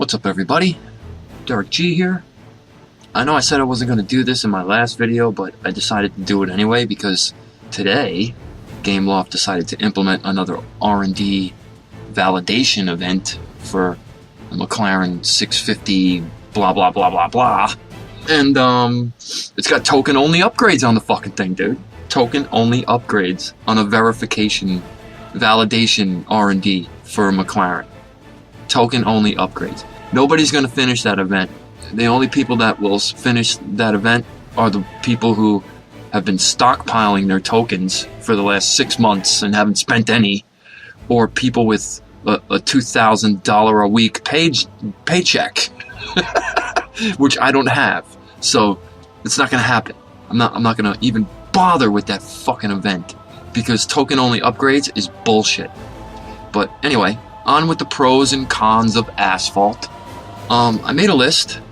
What's up, everybody? Derek G here. I know I said I wasn't going to do this in my last video, but I decided to do it anyway because today Gameloft decided to implement another R&D validation event for the McLaren 650 blah blah blah blah blah. And it's got token only upgrades on the fucking thing, dude. Token only upgrades on a verification validation R&D for McLaren. Token only upgrades. Nobody's going to finish that event. The only people that will finish that event are the people who have been stockpiling their tokens for the last 6 months and haven't spent any, or people with a $2,000 a week paycheck, which I don't have. So it's not going to happen. I'm not going to even bother with that fucking event because token only upgrades is bullshit. But anyway, on with the pros and cons of Asphalt. I made a list.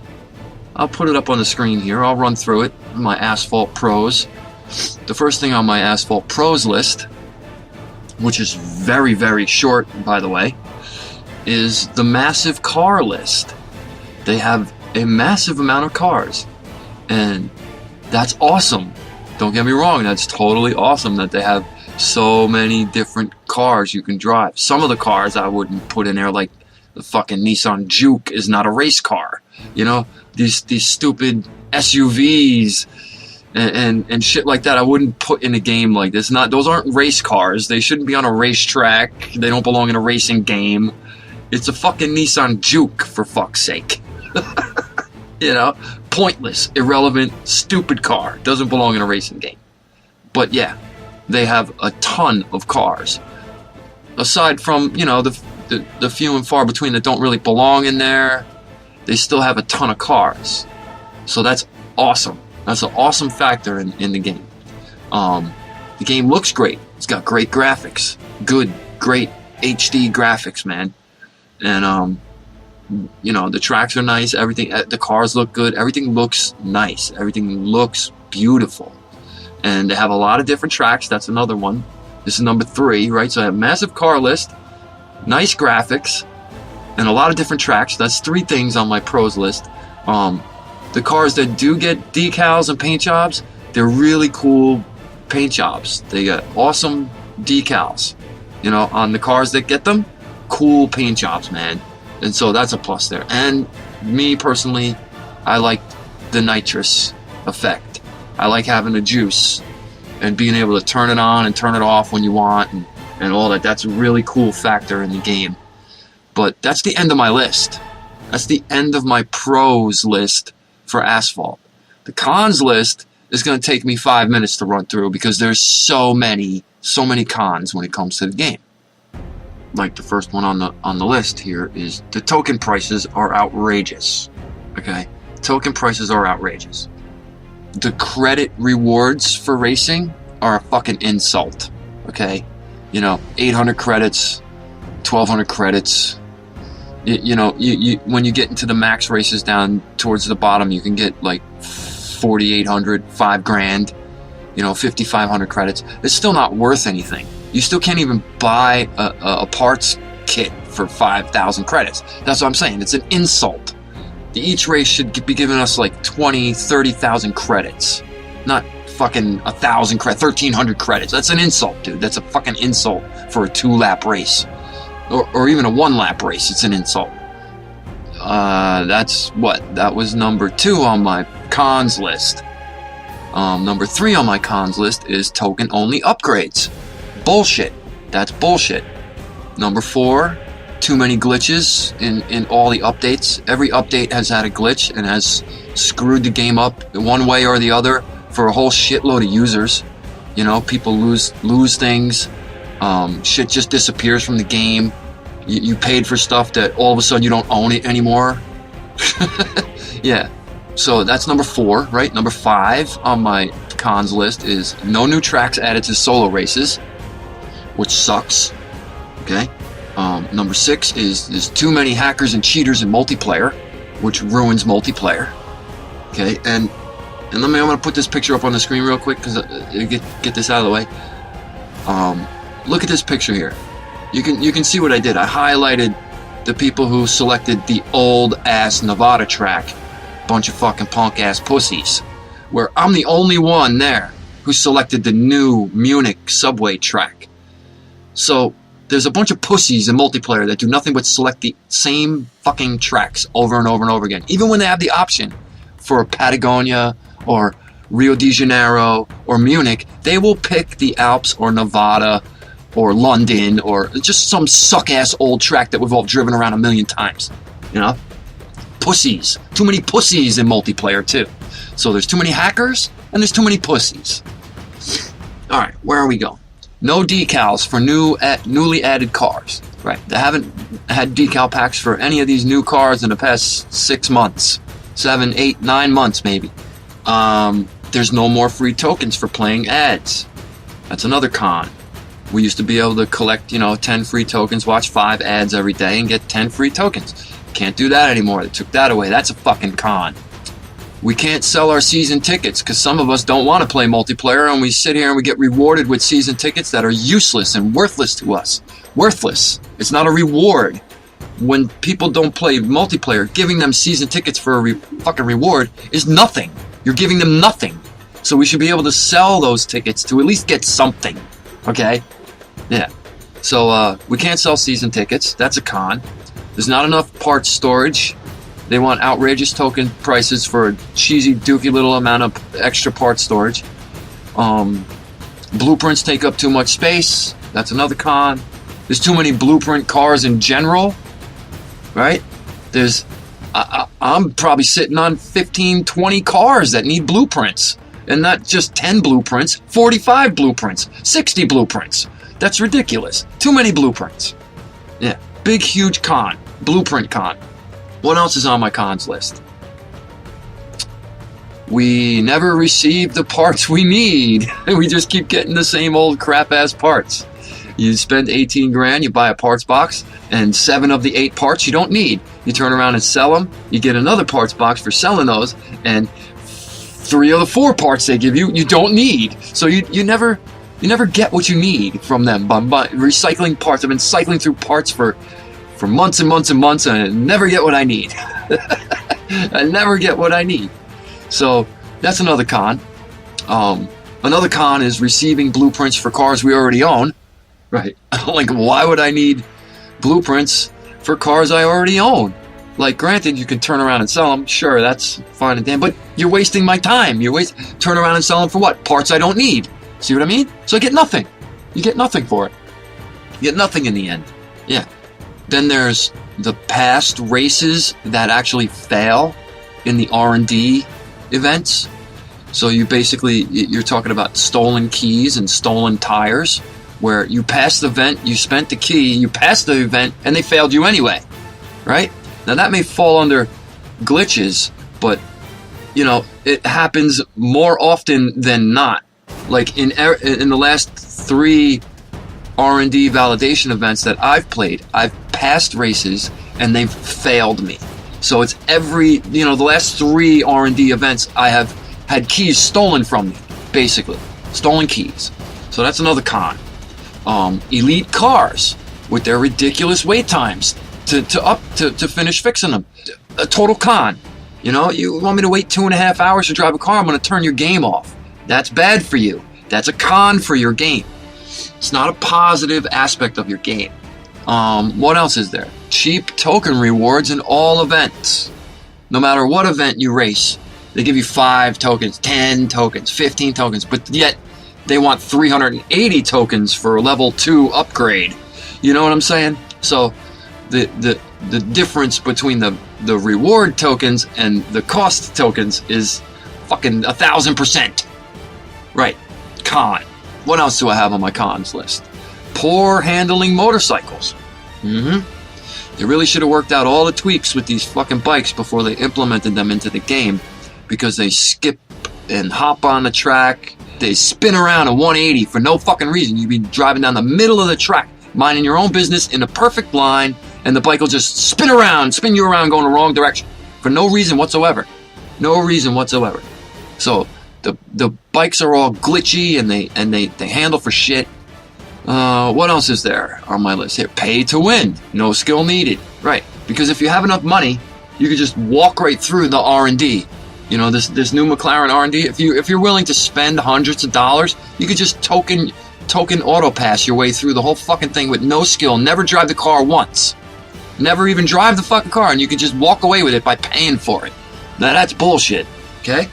I'll put it up on the screen here. I'll run through it. My Asphalt pros. The first thing on my Asphalt pros list, which is very, very short, by the way, is the massive car list. They have a massive amount of cars, and that's awesome. Don't get me wrong, that's totally awesome that they have so many different cars you can drive. Some of the cars I wouldn't put in there, like the fucking Nissan Juke is not a race car. You know, these stupid SUVs and shit like that I wouldn't put in a game like this. Those aren't race cars. They shouldn't be on a racetrack. They don't belong in a racing game. It's a fucking Nissan Juke, for fuck's sake. You know, pointless, irrelevant, stupid car. Doesn't belong in a racing game. But yeah, they have a ton of cars. Aside from, you know, the few and far between that don't really belong in there, they still have a ton of cars. So that's awesome. That's an awesome factor in the game. The game looks great. It's got great graphics. Great HD graphics, man. And, you know, the tracks are nice. Everything, the cars look good. Everything looks nice. Everything looks beautiful. And they have a lot of different tracks. That's another one. This is number 3, right? So I have a massive car list, nice graphics, and a lot of different tracks. That's 3 things on my pros list. The cars that do get decals and paint jobs, they're really cool paint jobs. They got awesome decals. You know, on the cars that get them, cool paint jobs, man. And so that's a plus there. And me personally, I like the nitrous effect. I like having the juice and being able to turn it on and turn it off when you want and all that. That's a really cool factor in the game. But that's the end of my list. That's the end of my pros list for Asphalt. The cons list is going to take me 5 minutes to run through because there's so many cons when it comes to the game. Like the first one on the list here is the token prices are outrageous. Okay? Token prices are outrageous. The credit rewards for racing are a fucking insult. Okay? You know, 800 credits, 1200 credits. You know, when you get into the max races down towards the bottom, you can get like 4,800, $5,000, you know, 5,500 credits. It's still not worth anything. You still can't even buy a parts kit for 5,000 credits. That's what I'm saying. It's an insult. Each race should be giving us like 20, 30,000 credits, not fucking 1,000 credits, 1,300 credits. That's an insult, dude. That's a fucking insult for a 2-lap race. Or even a 1-lap race, it's an insult. That was number 2 on my cons list. Number 3 on my cons list is token only upgrades. Bullshit. That's bullshit. Number 4, too many glitches in all the updates. Every update has had a glitch and has screwed the game up one way or the other for a whole shitload of users. You know, people lose things. Shit just disappears from the game. You paid for stuff that all of a sudden you don't own it anymore. Yeah. So that's number 4, right? Number 5 on my cons list is no new tracks added to solo races, which sucks. Okay. Number 6 is there's too many hackers and cheaters in multiplayer, which ruins multiplayer. Okay. And I'm gonna put this picture up on the screen real quick because get this out of the way. Look at this picture here. You can see what I did. I highlighted the people who selected the old-ass Nevada track. Bunch of fucking punk-ass pussies. Where I'm the only one there who selected the new Munich subway track. So there's a bunch of pussies in multiplayer that do nothing but select the same fucking tracks over and over and over again. Even when they have the option for Patagonia or Rio de Janeiro or Munich, they will pick the Alps or Nevada or London or just some suck-ass old track that we've all driven around a million times. You know? Pussies. Too many pussies in multiplayer too. So there's too many hackers and there's too many pussies. Alright, where are we going? No decals for newly added cars. Right, they haven't had decal packs for any of these new cars in the past 6 months. 7, 8, 9 months maybe. There's no more free tokens for playing ads. That's another con. We used to be able to collect, 10 free tokens, watch 5 ads every day and get 10 free tokens. Can't do that anymore. They took that away. That's a fucking con. We can't sell our season tickets because some of us don't want to play multiplayer, and we sit here and we get rewarded with season tickets that are useless and worthless to us. Worthless. It's not a reward. When people don't play multiplayer, giving them season tickets for a fucking reward is nothing. You're giving them nothing. So we should be able to sell those tickets to at least get something. Okay? Yeah. So we can't sell season tickets. That's a con. There's not enough parts storage. They want outrageous token prices for a cheesy, dookie little amount of extra part storage. Blueprints take up too much space. That's another con. There's too many blueprint cars in general. Right? I'm probably sitting on 15, 20 cars that need blueprints. And not just 10 blueprints, 45 blueprints, 60 blueprints. That's ridiculous. Too many blueprints. Yeah. Big, huge con. Blueprint con. What else is on my cons list? We never receive the parts we need. We just keep getting the same old crap-ass parts. You spend 18 grand, you buy a parts box, and 7 of the 8 parts you don't need. You turn around and sell them, you get another parts box for selling those, and 3 of the 4 parts they give you, you don't need. So you never get what you need from them by recycling parts. I've been cycling through parts for months and months and months, and I never get what I need. I never get what I need. So that's another con. Another con is receiving blueprints for cars we already own. Right. Like, why would I need blueprints for cars I already own? Like, granted, you can turn around and sell them. Sure, that's fine and damn. But you're wasting my time. Turn around and sell them for what? Parts I don't need. See what I mean? So I get nothing. You get nothing for it. You get nothing in the end. Yeah. Then there's the past races that actually fail in the R&D events. So you're talking about stolen keys and stolen tires, where you passed the event, you spent the key, you passed the event, and they failed you anyway, right? Now that may fall under glitches, but it happens more often than not. Like in the last 3 R&D validation events that I've played, I've passed races and they've failed me. So it's the last 3 R&D events I have had keys stolen from me, basically. Stolen keys. So that's another con. Elite cars with their ridiculous wait times to finish fixing them. A total con. You want me to wait 2.5 hours to drive a car, I'm going to turn your game off. That's bad for you. That's a con for your game. It's not a positive aspect of your game. What else is there? Cheap token rewards in all events. No matter what event you race, they give you 5 tokens, 10 tokens, 15 tokens, but yet they want 380 tokens for a level 2 upgrade. You know what I'm saying? So the difference between the reward tokens and the cost tokens is fucking 1,000%. Right. Con. What else do I have on my cons list? Poor handling motorcycles. They really should have worked out all the tweaks with these fucking bikes before they implemented them into the game, because they skip and hop on the track. They spin around a 180 for no fucking reason. You'd be driving down the middle of the track, minding your own business in a perfect line, and the bike will just spin you around going the wrong direction for no reason whatsoever. No reason whatsoever. So the bikes are all glitchy and they handle for shit. What else is there on my list here? Pay to win. No skill needed. Right. Because if you have enough money, you could just walk right through the R&D. You know, this new McLaren R&D. If you're willing to spend hundreds of dollars, you could just token auto pass your way through the whole fucking thing with no skill. Never drive the car once. Never even drive the fucking car, and you can just walk away with it by paying for it. Now that's bullshit. Okay?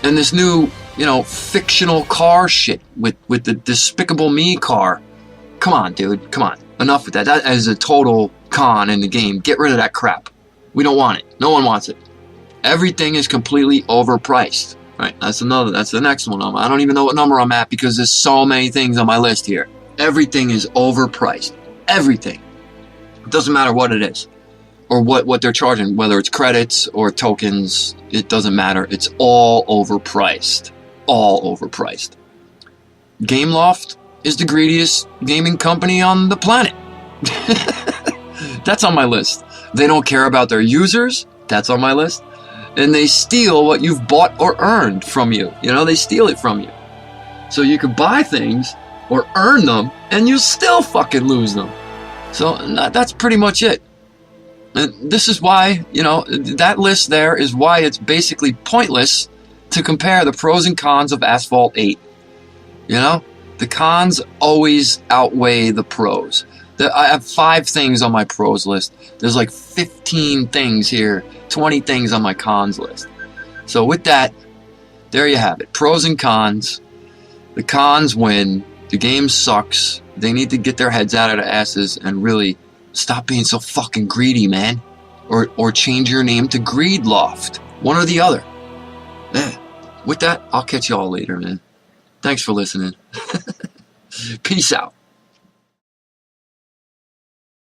And this new, you know, fictional car shit with the Despicable Me car. Come on, dude. Come on. Enough with that. That is a total con in the game. Get rid of that crap. We don't want it. No one wants it. Everything is completely overpriced. Right? That's the next one. I don't even know what number I'm at because there's so many things on my list here. Everything is overpriced. Everything. It doesn't matter what it is. Or what they're charging, whether it's credits or tokens, it doesn't matter. It's all overpriced. All overpriced. Gameloft is the greediest gaming company on the planet. That's on my list. They don't care about their users. That's on my list. And they steal what you've bought or earned from you. You know, they steal it from you. So you can buy things or earn them, and you still fucking lose them. So that's pretty much it. And this is why, you know, that list there is why it's basically pointless to compare the pros and cons of Asphalt 8. You know, the cons always outweigh the pros. I have 5 things on my pros list. There's like 15 things here, 20 things on my cons list. So with that, there you have it. Pros and cons. The cons win. The game sucks. They need to get their heads out of their asses and really stop being so fucking greedy, man. Or change your name to Greedloft. One or the other. Yeah. With that, I'll catch y'all later, man. Thanks for listening. Peace out.